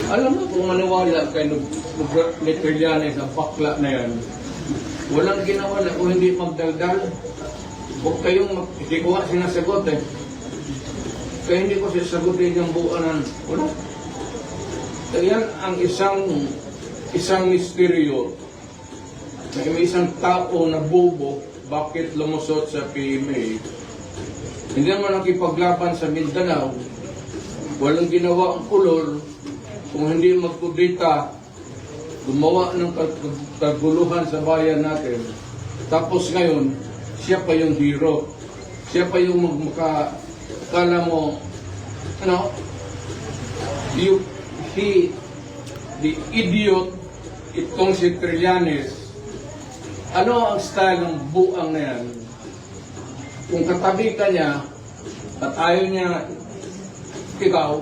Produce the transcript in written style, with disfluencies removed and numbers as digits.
Alam mo kung maniwala kay Trillanes ang bakla na yan, walang ginawa na kung hindi magdaldal. Huwag kayong hindi ko nga sinasagot eh. Kaya hindi ko sasagutin yung buuan. Wala. Kaya ang isang misteryo na may isang tao na bobo, bakit lumusot sa PMA, hindi naman nakipaglaban sa Mindanao, walang ginawa ang ulol, kung hindi magkudita, gumawa ng kaguluhan sa bayan natin. Tapos ngayon, siya pa yung hero. Siya pa yung kala mo, ano, the idiot, itong si Trillanes. Ano ang style ng buang na yan? Kung katabi ka niya, at ayaw niya, ikaw,